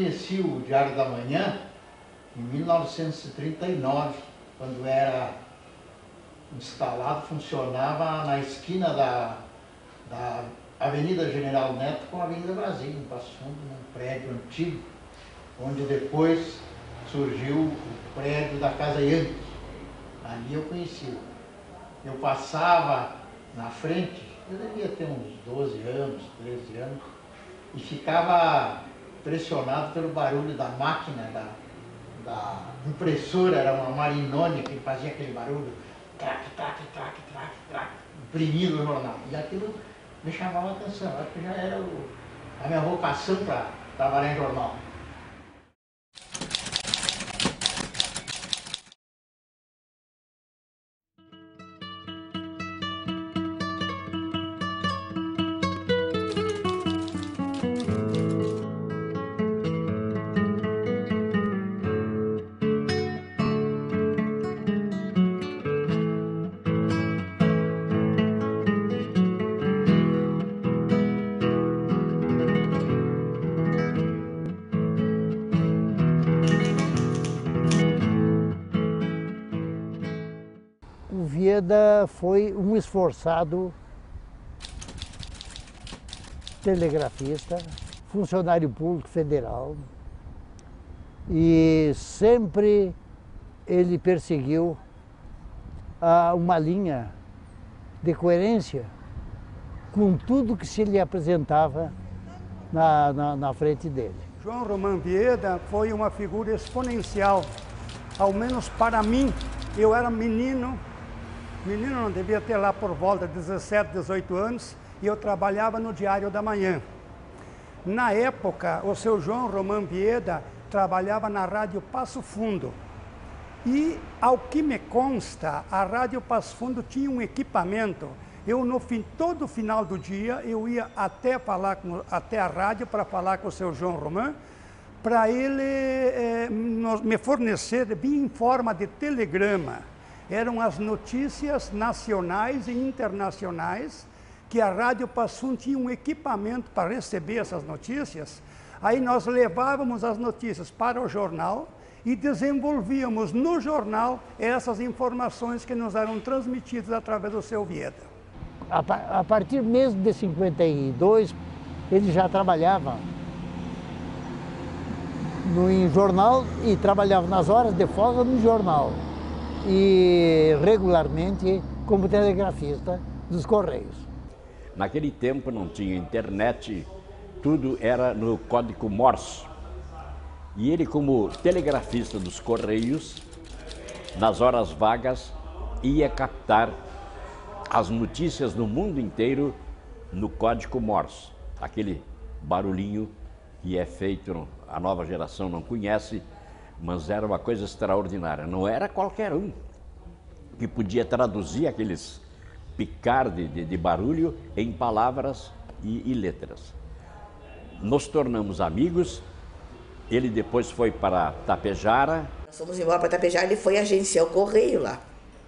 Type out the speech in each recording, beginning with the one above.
conheci o Diário da Manhã em 1939, quando era instalado, funcionava na esquina da Avenida General Neto com a Avenida Brasil, em Passo Fundo, num prédio antigo, onde depois surgiu o prédio da Casa Yankee. Ali eu conheci. Eu passava na frente, eu devia ter uns 12 anos, 13 anos, e ficava impressionado pelo barulho da máquina, da impressora, era uma Marinoni que fazia aquele barulho, trac, trac, trac, trac, trac, imprimindo o jornal. E aquilo me chamava a atenção, acho que já era a minha vocação para trabalhar em jornal. O Vieda foi um esforçado telegrafista, funcionário público federal, e sempre ele perseguiu uma linha de coerência com tudo que se lhe apresentava na frente dele. João Romão Vieda foi uma figura exponencial, ao menos para mim. Eu era menino não devia ter lá por volta de 17, 18 anos, e eu trabalhava no Diário da Manhã. Na época, o seu João Romão Vieda trabalhava na Rádio Passo Fundo. E, ao que me consta, a Rádio Passo Fundo tinha um equipamento. Eu, todo final do dia, eu ia até a rádio para falar com o seu João Romão, para ele me fornecer, em forma de telegrama, eram as notícias nacionais e internacionais, que a Rádio Passo Fundo tinha um equipamento para receber essas notícias. Aí nós levávamos as notícias para o jornal e desenvolvíamos no jornal essas informações que nos eram transmitidas através do seu Vieda. A partir mesmo de 52, ele já trabalhava em jornal e trabalhava nas horas de folga no jornal e regularmente como telegrafista dos Correios. Naquele tempo não tinha internet, tudo era no código Morse. E ele, como telegrafista dos Correios, nas horas vagas, ia captar as notícias do mundo inteiro no código Morse. Aquele barulhinho que é feito, a nova geração não conhece, mas era uma coisa extraordinária. Não era qualquer um que podia traduzir aqueles picar de barulho em palavras e letras. Nos tornamos amigos, ele depois foi para Tapejara. Nós fomos embora para Tapejara, ele foi agenciar o Correio lá.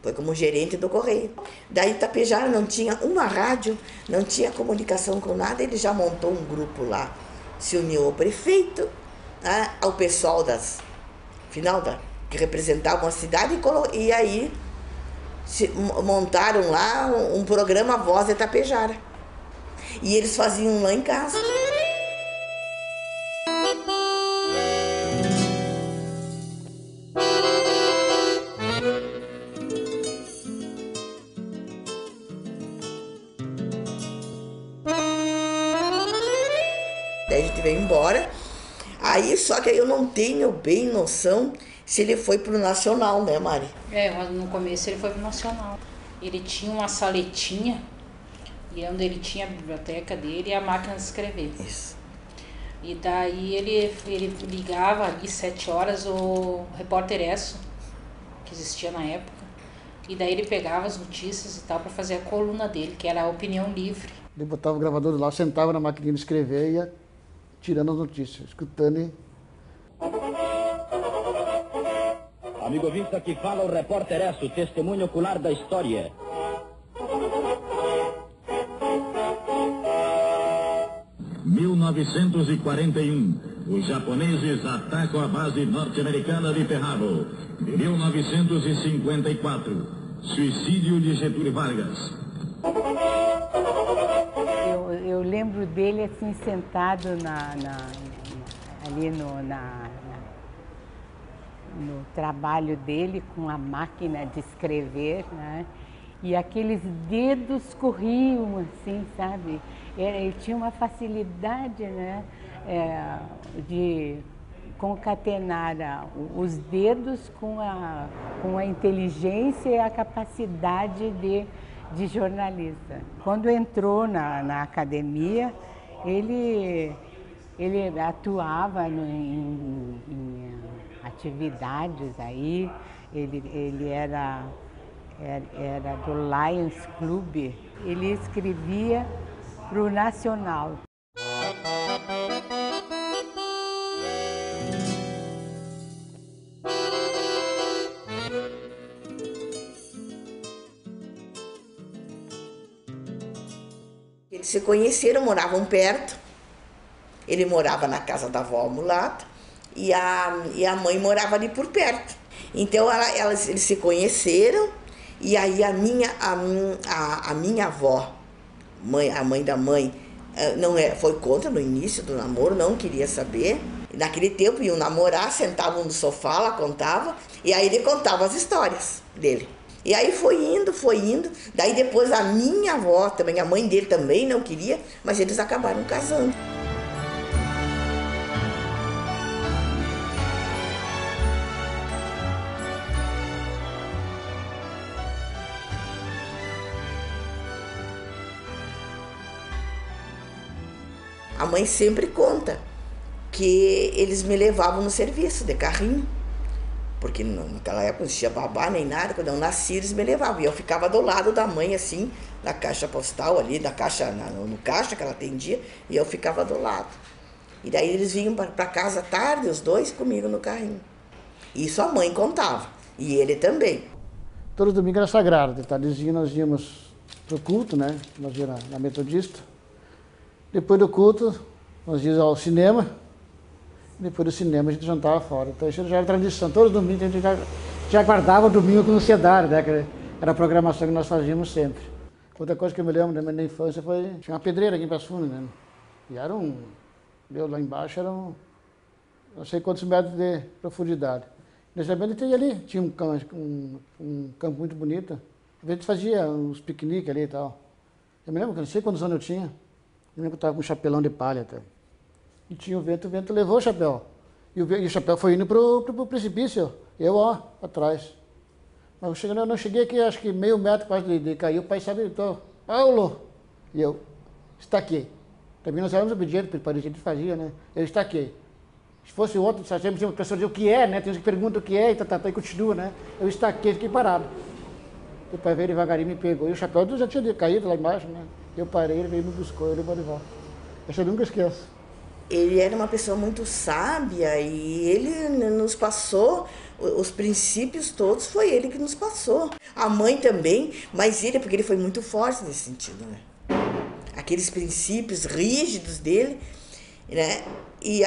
Foi como gerente do Correio. Daí Tapejara não tinha uma rádio, não tinha comunicação com nada, ele já montou um grupo lá. Se uniu ao prefeito, ao pessoal que representavam a cidade, e aí montaram lá um programa Voz de Tapejara. E eles faziam lá em casa. Daí a gente veio embora. Aí, só que eu não tenho bem noção se ele foi pro Nacional, né, Mari? Mas no começo ele foi pro Nacional. Ele tinha uma saletinha, e onde ele tinha a biblioteca dele e a máquina de escrever. Isso. E daí ele ligava ali 7 horas o Repórter Esso, que existia na época. E daí ele pegava as notícias e tal para fazer a coluna dele, que era a Opinião Livre. Ele botava o gravador lá, sentava na maquininha de escrever e ia tirando as notícias, escutando e... Amigo ouvinte, aqui fala o Repórter Esso, testemunho ocular da história. ...1941, Os japoneses atacam a base norte-americana de Pearl. 1954. Suicídio de Getúlio Vargas. Eu lembro dele assim sentado ali no trabalho dele com a máquina de escrever, né? E aqueles dedos corriam assim, sabe? Ele tinha uma facilidade, né? De concatenar os dedos com a inteligência e a capacidade de jornalista. Quando entrou na academia, ele atuava em atividades aí, ele era do Lions Club, ele escrevia para o Nacional. Eles se conheceram, moravam perto. Ele morava na casa da avó mulata e a mãe morava ali por perto. Então eles se conheceram e aí a minha avó, a mãe da mãe, foi contra no início do namoro, não queria saber. Naquele tempo iam namorar, sentavam no sofá, ela contava, e aí ele contava as histórias dele. E aí foi indo, daí depois a minha avó também, a mãe dele também não queria, mas eles acabaram casando. A mãe sempre conta que eles me levavam no serviço de carrinho, porque naquela época não tinha babá nem nada, quando eu nasci eles me levavam, e eu ficava do lado da mãe assim, da caixa postal ali, da caixa, no caixa que ela atendia, e eu ficava do lado. E daí eles vinham para casa à tarde, os dois comigo no carrinho. Isso a mãe contava, e ele também. Todo domingo era sagrado, de tardezinha nós íamos para o culto, né? Nós íamos na Metodista. Depois do culto, nós íamos ao cinema. Depois do cinema a gente jantava fora. Então isso já era tradição. Todos os domingos a gente já guardava o domingo com ansiedade, né? Que era a programação que nós fazíamos sempre. Outra coisa que eu me lembro da minha infância foi... Tinha uma pedreira aqui em Passo Fundo, né? E era deu lá embaixo, era não sei quantos metros de profundidade. Nesse momento ali, tinha um campo muito bonito. A gente fazia uns piqueniques ali e tal. Eu me lembro que não sei quantos anos eu tinha. Eu lembro que eu estava com um chapelão de palha até. E tinha o vento levou o chapéu. E o chapéu foi indo pro precipício, eu atrás. Mas eu não cheguei aqui, acho que meio metro quase de cair, o pai sabe, Paulo! E eu estaquei. Também nós éramos obedientes, porque parecia que fazia, né? Eu estaquei. Se fosse outro, sempre tinha uma pessoa dizer o que é, né? Tem gente que pergunta o que é e continua, né? Eu estaquei, fiquei parado. O pai veio devagarinho e me pegou. E o chapéu já tinha caído lá embaixo, né? Eu parei, ele veio e me buscou, eu levou de volta. Essa eu nunca esqueço. Ele era uma pessoa muito sábia e ele nos passou, os princípios todos foi ele que nos passou. A mãe também, mas porque ele foi muito forte nesse sentido, né? Aqueles princípios rígidos dele, né? E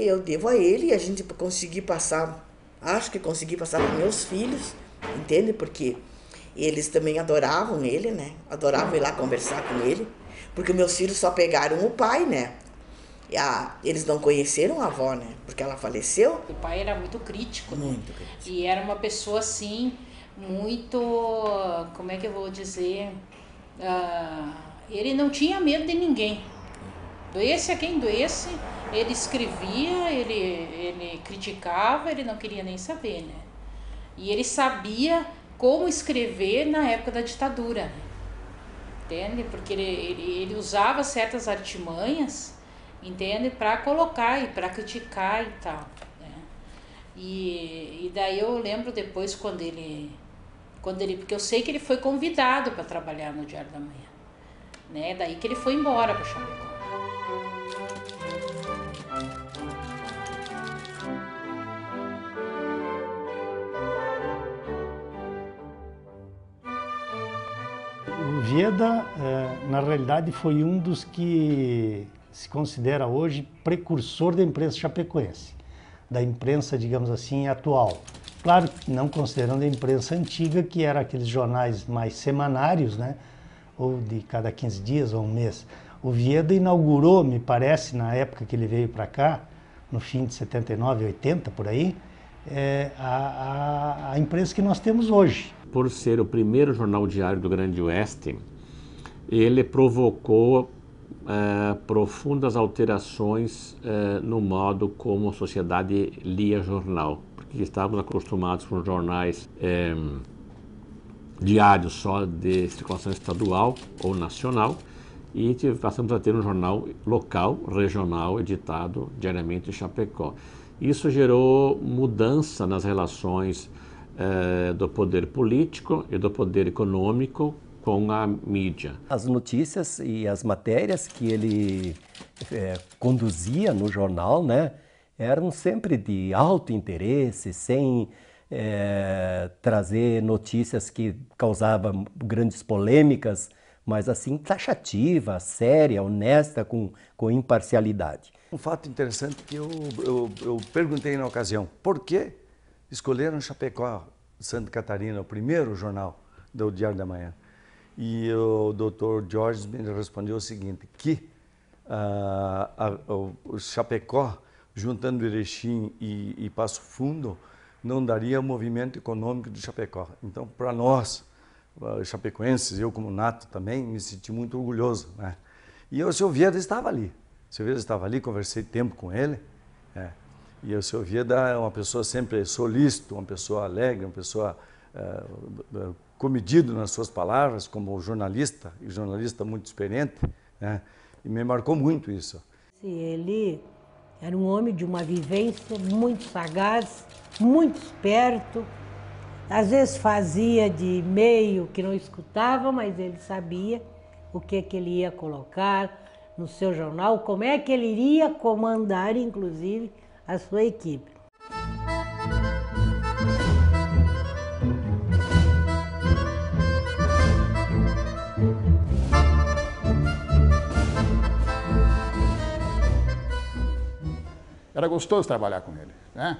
eu devo a ele, e a gente consegui passar, acho que consegui passar para meus filhos, entende? Porque eles também adoravam ele, né? Adoravam ir lá conversar com ele, porque meus filhos só pegaram o pai, né? Eles não conheceram a avó, né? Porque ela faleceu. O pai era muito crítico, né? Muito crítico. E era uma pessoa, assim, muito... Como é que eu vou dizer? Ele não tinha medo de ninguém. Doesse a quem doesse, ele escrevia, ele criticava, ele não queria nem saber, né? E ele sabia como escrever na época da ditadura, né? Entende? Porque ele usava certas artimanhas, entende? Para colocar e para criticar e tal, né? E daí eu lembro depois quando ele, porque eu sei que ele foi convidado para trabalhar no Diário da Manhã, né? Daí que ele foi embora para Chapecó. O Veda, na realidade, foi um dos que se considera hoje precursor da imprensa chapecoense, da imprensa, digamos assim, atual. Claro, não considerando a imprensa antiga, que era aqueles jornais mais semanários, né? Ou de cada 15 dias ou um mês. O Vieda inaugurou, me parece, na época que ele veio para cá, no fim de 79, 80, por aí, a imprensa que nós temos hoje. Por ser o primeiro jornal diário do Grande Oeste, ele provocou profundas alterações no modo como a sociedade lia jornal, porque estávamos acostumados com jornais diários só de circulação estadual ou nacional, e passamos a ter um jornal local, regional, editado diariamente em Chapecó. Isso gerou mudança nas relações do poder político e do poder econômico com a mídia. As notícias e as matérias que ele conduzia no jornal, né, eram sempre de alto interesse, sem trazer notícias que causavam grandes polêmicas, mas assim taxativa, séria, honesta, com imparcialidade. Um fato interessante que eu perguntei na ocasião, por que escolheram Chapecó, Santa Catarina, o primeiro jornal do Diário da Manhã? E o Dr. Jorge me respondeu o seguinte, que o Chapecó, juntando Erechim e Passo Fundo, não daria movimento econômico de Chapecó. Então, para nós, chapecoenses, eu como nato também, me senti muito orgulhoso, né? E o seu Vieda estava ali. O seu Vieda estava ali, conversei tempo com ele. E o seu Vieda é uma pessoa sempre solícito, uma pessoa alegre, uma pessoa comedido nas suas palavras, como jornalista, e jornalista muito experiente, né? E me marcou muito isso. Ele era um homem de uma vivência muito sagaz, muito esperto. Às vezes fazia de meio que não escutava, mas ele sabia o que ele ia colocar no seu jornal, como é que ele iria comandar, inclusive, a sua equipe. Era gostoso trabalhar com ele, né?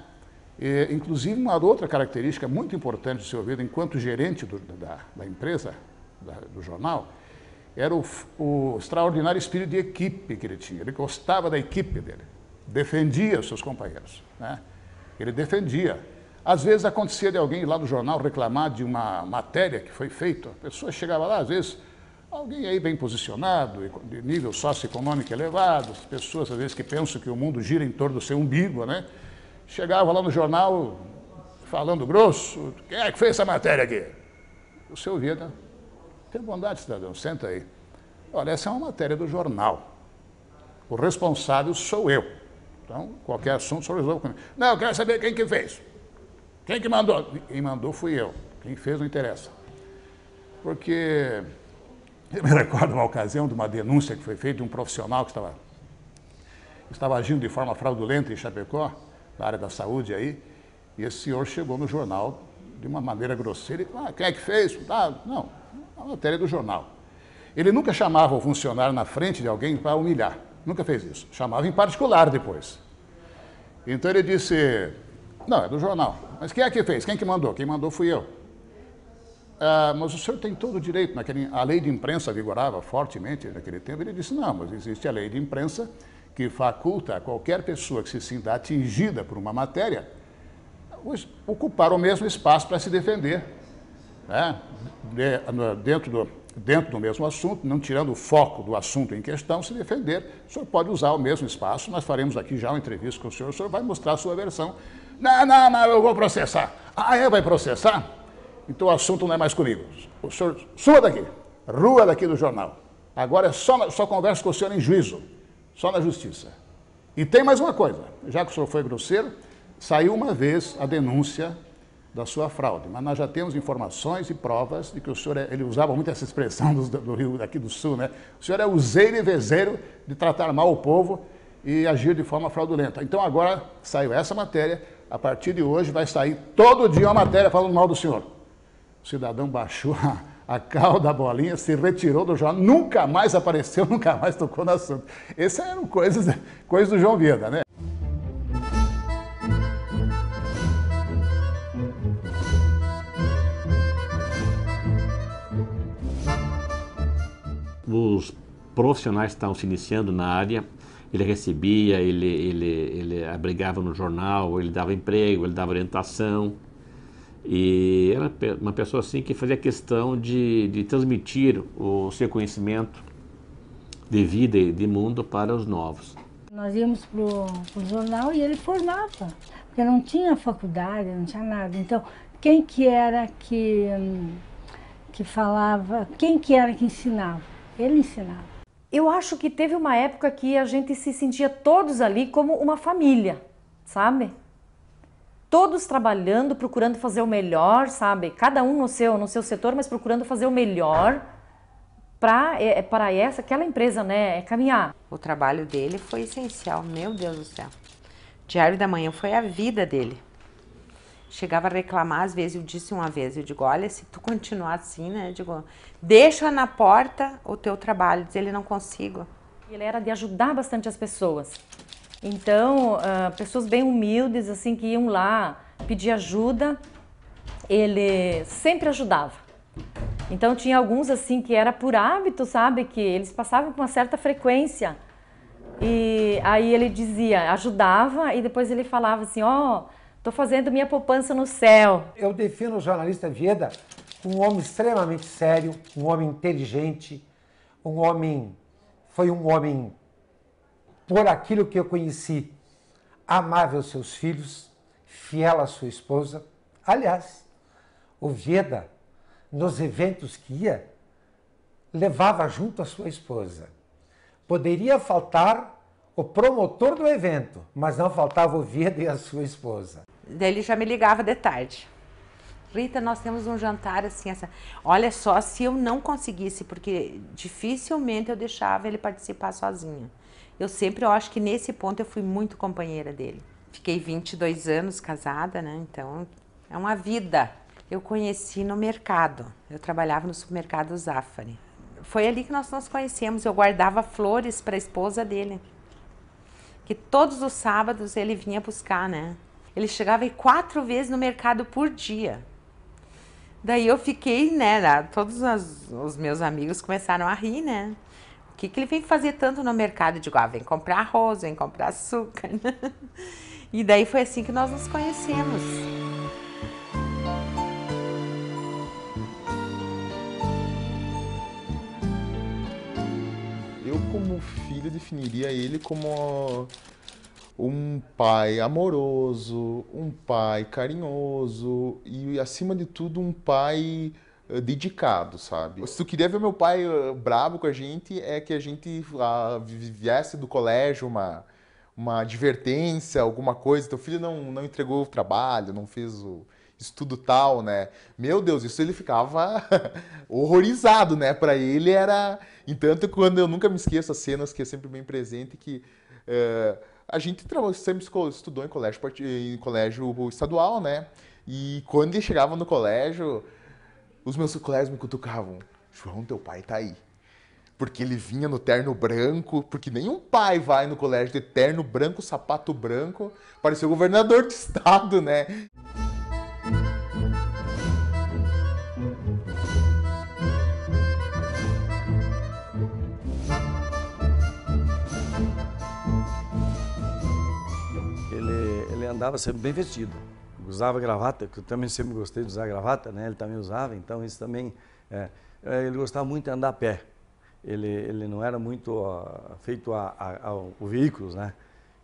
E, inclusive, uma outra característica muito importante do seu Vieda, enquanto gerente da empresa, do jornal, era o extraordinário espírito de equipe que ele tinha. Ele gostava da equipe dele, defendia os seus companheiros, né? Ele defendia. Às vezes acontecia de alguém lá do jornal reclamar de uma matéria que foi feita, a pessoa chegava lá, às vezes, alguém aí bem posicionado, de nível socioeconômico elevado, pessoas às vezes que pensam que o mundo gira em torno do seu umbigo, né? Chegava lá no jornal, falando grosso, quem é que fez essa matéria aqui? O seu Vieda, tenha bondade, cidadão, senta aí. Olha, essa é uma matéria do jornal. O responsável sou eu. Então, qualquer assunto, o senhor resolve comigo. Não, eu quero saber quem que fez. Quem que mandou? Quem mandou fui eu. Quem fez não interessa. Porque eu me recordo uma ocasião de uma denúncia que foi feita de um profissional que estava agindo de forma fraudulenta em Chapecó, na área da saúde aí, e esse senhor chegou no jornal de uma maneira grosseira e falou, quem é que fez? Não, a matéria do jornal. Ele nunca chamava o funcionário na frente de alguém para humilhar, nunca fez isso. Chamava em particular depois. Então ele disse, não, é do jornal. Mas quem é que fez? Quem que mandou? Quem mandou fui eu. Mas o senhor tem todo o direito, a lei de imprensa vigorava fortemente naquele tempo. Ele disse, não, mas existe a lei de imprensa que faculta a qualquer pessoa que se sinta atingida por uma matéria ocupar o mesmo espaço para se defender, né? Dentro do mesmo assunto, não tirando o foco do assunto em questão, se defender. O senhor pode usar o mesmo espaço, nós faremos aqui já uma entrevista com o senhor vai mostrar a sua versão. Não, eu vou processar. Vai processar? Então o assunto não é mais comigo. O senhor, sua daqui, rua daqui do jornal. Agora só converso com o senhor em juízo, só na justiça. E tem mais uma coisa, já que o senhor foi grosseiro, saiu uma vez a denúncia da sua fraude, mas nós já temos informações e provas de que o senhor, ele usava muito essa expressão do Rio, daqui do Sul, né? O senhor é useiro e vezeiro de tratar mal o povo e agir de forma fraudulenta. Então agora saiu essa matéria, a partir de hoje vai sair todo dia uma matéria falando mal do senhor. O cidadão baixou a cauda da bolinha, se retirou do jornal, nunca mais apareceu, nunca mais tocou no assunto. Essas eram coisas do João Vida, né? Os profissionais que estavam se iniciando na área, ele recebia, ele abrigava no jornal, ele dava emprego, ele dava orientação. E era uma pessoa assim que fazia questão de transmitir o seu conhecimento de vida e de mundo para os novos. Nós íamos para o jornal e ele formava, porque não tinha faculdade, não tinha nada. Então, quem que era que falava, quem que era que ensinava? Ele ensinava. Eu acho que teve uma época que a gente se sentia todos ali como uma família, sabe? Todos trabalhando, procurando fazer o melhor, sabe? Cada um no seu setor, mas procurando fazer o melhor para aquela empresa, né, caminhar. O trabalho dele foi essencial, meu Deus do céu. Diário da Manhã foi a vida dele. Chegava a reclamar, às vezes eu disse uma vez, eu digo, olha, se tu continuar assim, né, eu digo, deixa na porta o teu trabalho, diz ele, não consigo. Ele era de ajudar bastante as pessoas. Então, pessoas bem humildes, assim, que iam lá pedir ajuda, ele sempre ajudava. Então, tinha alguns, assim, que era por hábito, sabe, que eles passavam com uma certa frequência. E aí ele dizia, ajudava, e depois ele falava assim, ó, tô fazendo minha poupança no céu. Eu defino o jornalista Vieda como um homem extremamente sério, um homem inteligente, foi um homem, por aquilo que eu conheci, amável aos seus filhos, fiel à sua esposa. Aliás, o Vieda, nos eventos que ia, levava junto a sua esposa. Poderia faltar o promotor do evento, mas não faltava o Vieda e a sua esposa. Daí ele já me ligava de tarde. Rita, nós temos um jantar assim, olha só, se eu não conseguisse, porque dificilmente eu deixava ele participar sozinho. Eu acho que nesse ponto eu fui muito companheira dele. Fiquei 22 anos casada, né? Então é uma vida. Eu conheci no mercado, eu trabalhava no supermercado Zafari. Foi ali que nós nos conhecemos, eu guardava flores para a esposa dele. Que todos os sábados ele vinha buscar, né? Ele chegava 4 vezes no mercado por dia. Daí eu fiquei, né? Todos os meus amigos começaram a rir, né? O que ele vem fazer tanto no mercado? Eu digo, vem comprar arroz, vem comprar açúcar. E daí foi assim que nós nos conhecemos. Eu, como filho, definiria ele como um pai amoroso, um pai carinhoso e, acima de tudo, um pai dedicado, sabe? Se tu queria ver meu pai bravo com a gente, é que a gente viesse do colégio uma advertência, alguma coisa, teu filho não entregou o trabalho, não fez o estudo tal, né? Meu Deus, isso ele ficava horrorizado, né? Para ele era... Entanto, quando eu nunca me esqueço as cenas que é sempre bem presente, que a gente sempre estudou em colégio estadual, né? E quando ele chegava no colégio, os meus colegas me cutucavam. João, teu pai tá aí. Porque ele vinha no terno branco, porque nenhum pai vai no colégio de terno branco, sapato branco, parecia o governador do estado, né? Ele andava sempre bem vestido. Usava gravata, que eu também sempre gostei de usar gravata, né? Ele também usava, então isso também... ele gostava muito de andar a pé. Ele não era muito feito a veículos, né?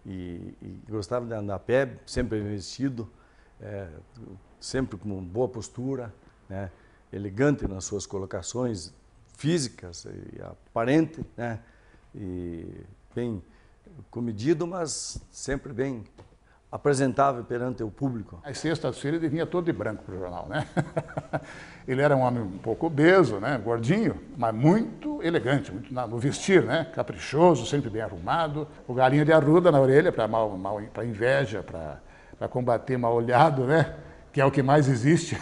E gostava de andar a pé, sempre bem vestido, sempre com boa postura, né? Elegante nas suas colocações físicas e aparente, né? E bem comedido, mas sempre bem apresentável perante o público. Às sextas-feiras ele vinha todo de branco para o jornal, né? Ele era um homem um pouco obeso, né? Gordinho, mas muito elegante, muito no vestir, né? Caprichoso, sempre bem arrumado. O galinho de arruda na orelha para inveja, para combater mal olhado, né? que é o que mais existe,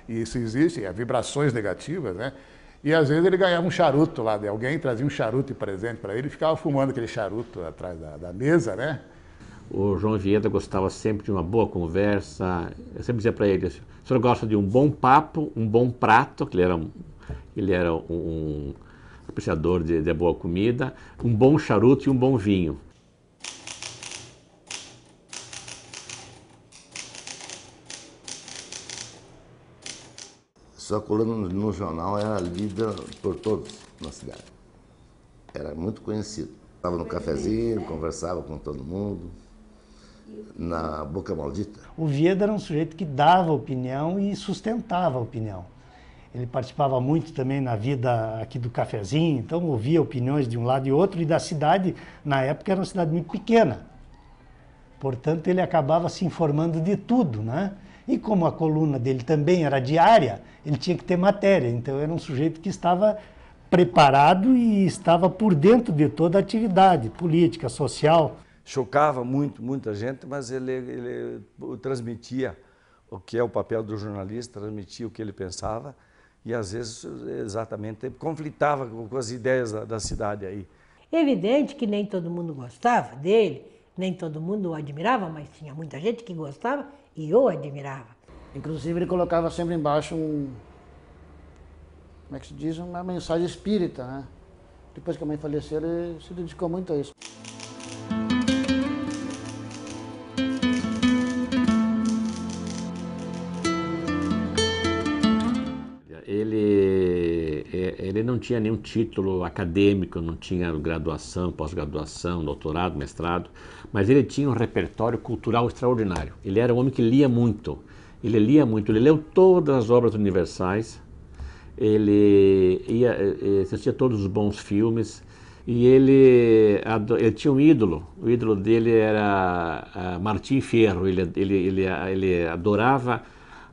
e isso existe, vibrações negativas, né? E às vezes ele ganhava um charuto lá de alguém, trazia um charuto de presente para ele e ficava fumando aquele charuto atrás da mesa, né? O João Vieda gostava sempre de uma boa conversa. Eu sempre dizia para ele, o senhor gosta de um bom papo, um bom prato, que ele era um apreciador de boa comida, um bom charuto e um bom vinho. Sua coluna no jornal era lida por todos na cidade. Era muito conhecido. Estava no cafezinho, conversava com todo mundo, na boca maldita. O Vieda era um sujeito que dava opinião e sustentava a opinião. Ele participava muito também na vida aqui do cafezinho, então ouvia opiniões de um lado e outro, e da cidade, na época era uma cidade muito pequena. Portanto, ele acabava se informando de tudo, né? E como a coluna dele também era diária, ele tinha que ter matéria, então era um sujeito que estava preparado e estava por dentro de toda a atividade política, social. Chocava muita gente, mas ele transmitia o que é o papel do jornalista, transmitia o que ele pensava e às vezes exatamente conflitava com as ideias da cidade aí. Evidente que nem todo mundo gostava dele, nem todo mundo o admirava, mas tinha muita gente que gostava e o admirava. Inclusive ele colocava sempre embaixo como é que se diz, uma mensagem espírita, né? Depois que a mãe faleceu, ele se dedicou muito a isso. Ele não tinha nenhum título acadêmico, não tinha graduação, pós-graduação, doutorado, mestrado, mas ele tinha um repertório cultural extraordinário. Ele era um homem que lia muito. Ele leu todas as obras universais, ele assistia todos os bons filmes, e ele tinha um ídolo. O ídolo dele era Martim Fierro. Ele adorava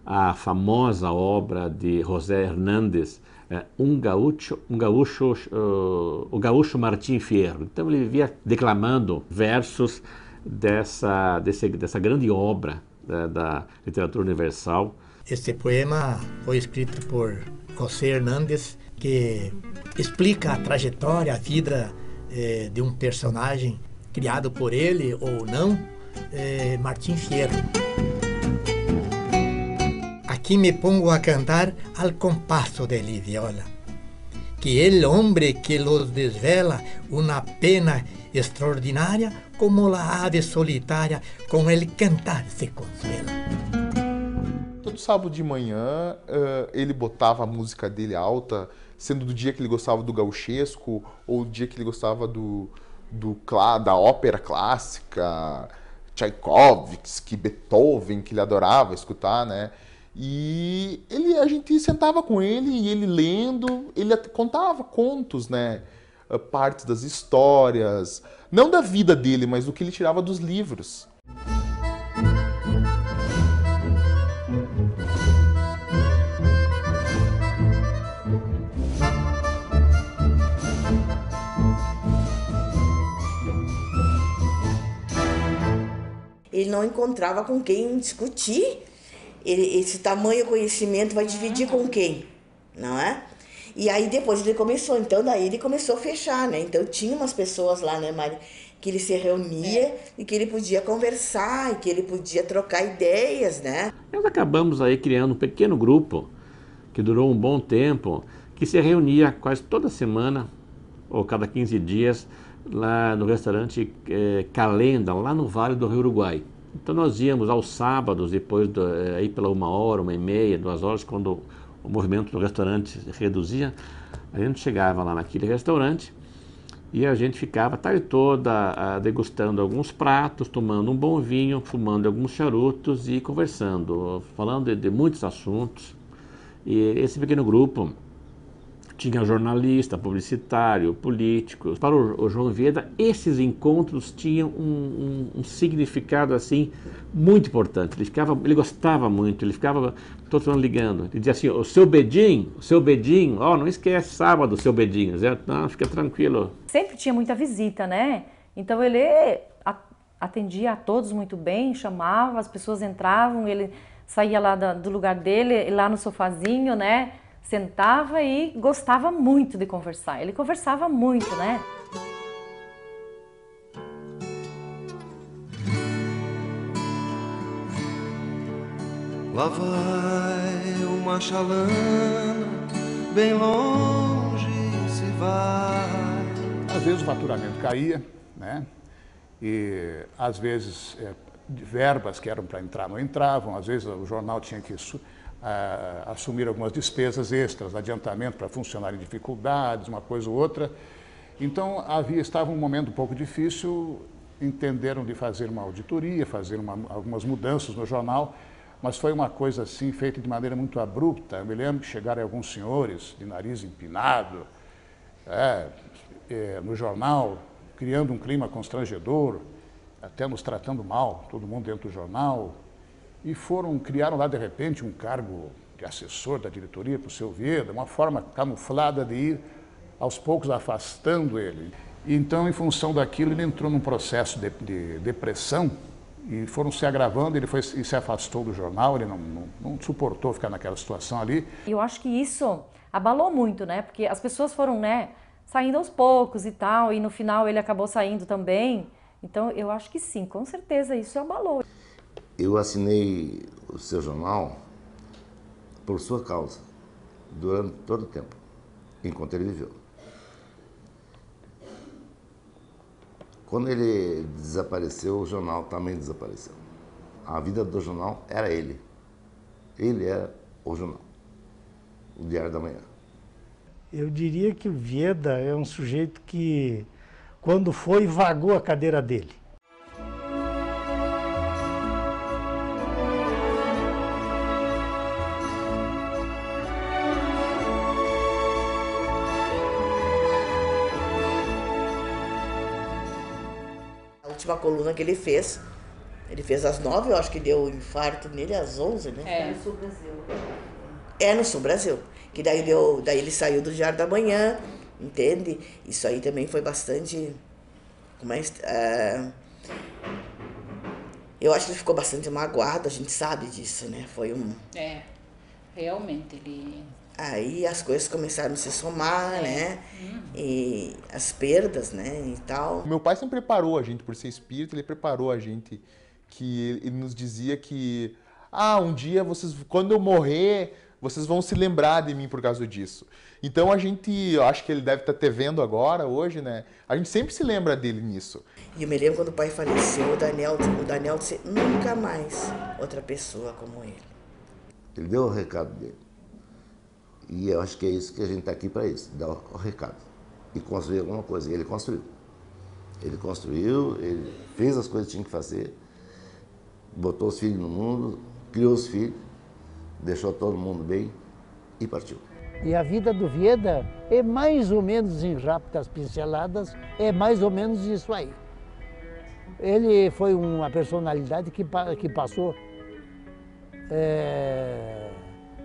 a famosa obra de José Hernández, o gaúcho Martim Fierro. Então ele vivia declamando versos dessa grande obra da literatura universal. Este poema foi escrito por José Hernández, que explica a trajetória, a vida de um personagem criado por ele ou não, Martim Fierro. Aquí me pongo a cantar al compasso de la viola, que el hombre que los desvela una pena extraordinaria, como la ave solitária com el cantar se consuela. Todo sábado de manhã ele botava a música dele alta, sendo do dia que ele gostava do gauchesco ou do dia que ele gostava da ópera clássica, Tchaikovsky, Beethoven, que ele adorava escutar, né? E a gente sentava com ele e ele lendo, ele contava contos, né? Partes das histórias, não da vida dele, mas do que ele tirava dos livros. Ele não encontrava com quem discutir. Esse tamanho conhecimento vai dividir com quem, não é? E aí depois ele começou, então daí ele começou a fechar, né? Então tinha umas pessoas lá, né, Mari, que ele se reunia e que ele podia conversar, e que ele podia trocar ideias, né? Nós acabamos aí criando um pequeno grupo que durou um bom tempo, que se reunia quase toda semana, ou cada 15 dias, lá no restaurante Calenda, lá no Vale do Rio Uruguai. Então nós íamos aos sábados, depois aí pela 1h, 1h30, 2h, quando o movimento do restaurante se reduzia, a gente chegava lá naquele restaurante e a gente ficava a tarde toda degustando alguns pratos, tomando um bom vinho, fumando alguns charutos e conversando, falando de muitos assuntos. E esse pequeno grupo tinha jornalista, publicitário, políticos. Para o João Vieda, esses encontros tinham um significado assim muito importante. Ele gostava muito, ele ficava todo mundo ligando. Ele dizia assim, o seu Bedinho, não esquece sábado, seu Bedinho, certo? Não, fica tranquilo. Sempre tinha muita visita, né? Então ele atendia a todos muito bem, chamava, as pessoas entravam, ele saía lá do lugar dele, lá no sofazinho, né? Sentava e gostava muito de conversar. Ele conversava muito, né? Lá vai uma chalana, bem longe se vai. Às vezes o faturamento caía, né? E às vezes verbas que eram para entrar não entravam, às vezes o jornal tinha que assumir algumas despesas extras, adiantamento para funcionar em dificuldades, uma coisa ou outra. Então estava um momento um pouco difícil, entenderam de fazer uma auditoria, fazer algumas mudanças no jornal, mas foi uma coisa assim feita de maneira muito abrupta. Eu me lembro que chegaram alguns senhores de nariz empinado no jornal, criando um clima constrangedor, até nos tratando mal, todo mundo dentro do jornal, e criaram lá de repente um cargo de assessor da diretoria para o seu Vieda, uma forma camuflada de ir aos poucos afastando ele. E então, em função daquilo, ele entrou num processo de depressão e foram se agravando, ele se afastou do jornal, ele não suportou ficar naquela situação ali. Eu acho que isso abalou muito, né? Porque as pessoas foram, né, saindo aos poucos e tal, e no final ele acabou saindo também. Então, eu acho que sim, com certeza isso abalou. Eu assinei o seu jornal por sua causa, durante todo o tempo, enquanto ele viveu. Quando ele desapareceu, o jornal também desapareceu. A vida do jornal era ele. Ele era o jornal, o Diário da Manhã. Eu diria que o Vieda é um sujeito que, quando foi, vagou a cadeira dele. A última coluna que ele fez às 9, eu acho que deu infarto nele às 11, né? É, no Sul Brasil. É, no Sul Brasil. Que daí ele saiu do Diário da Manhã, entende? Isso aí também foi bastante... eu acho que ele ficou bastante magoado, a gente sabe disso, né? Foi um... É, realmente, ele... Aí as coisas começaram a se somar, né? E as perdas, né? E tal. Meu pai sempre preparou a gente, por ser espírita, ele preparou a gente, que ele nos dizia que um dia quando eu morrer, vocês vão se lembrar de mim por causa disso. Então eu acho que ele deve estar te vendo agora, hoje, né? A gente sempre se lembra dele nisso. E eu me lembro quando o pai faleceu, o Daniel disse, nunca mais outra pessoa como ele. Ele deu o recado dele. E eu acho que é isso que a gente está aqui para isso, dar o recado. E construir alguma coisa. E ele construiu. Ele fez as coisas que tinha que fazer, botou os filhos no mundo, criou os filhos, deixou todo mundo bem e partiu. E a vida do Vieda é mais ou menos, em rápidas pinceladas, é mais ou menos isso aí. Ele foi uma personalidade que passou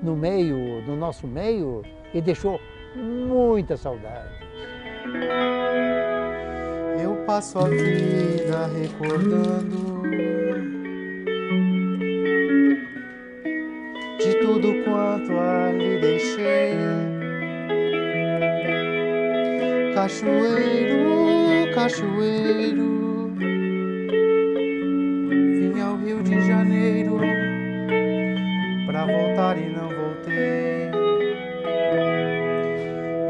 no nosso meio, e deixou muita saudade. Eu passo a vida recordando de tudo quanto ali deixei. Cachoeiro, cachoeiro, vim ao Rio de Janeiro pra voltar e não voltei.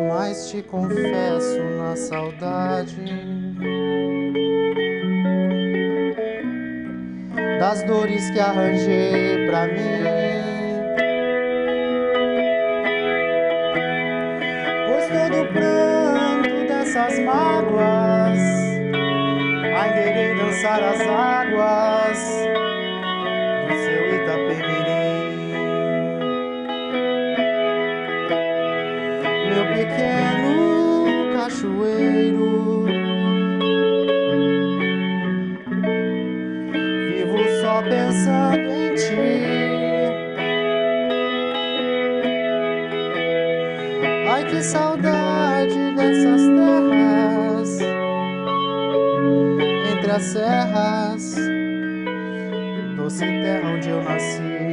Mas te confesso na saudade das dores que arranjei pra mim. Pois todo o pranto dessas mágoas ainda irei dançar as águas do seu Itapemirim. Meu pequeno cachoeiro, vivo só pensando em ti. Ai, que saudade dessas terras, entre as serras, doce terra onde eu nasci.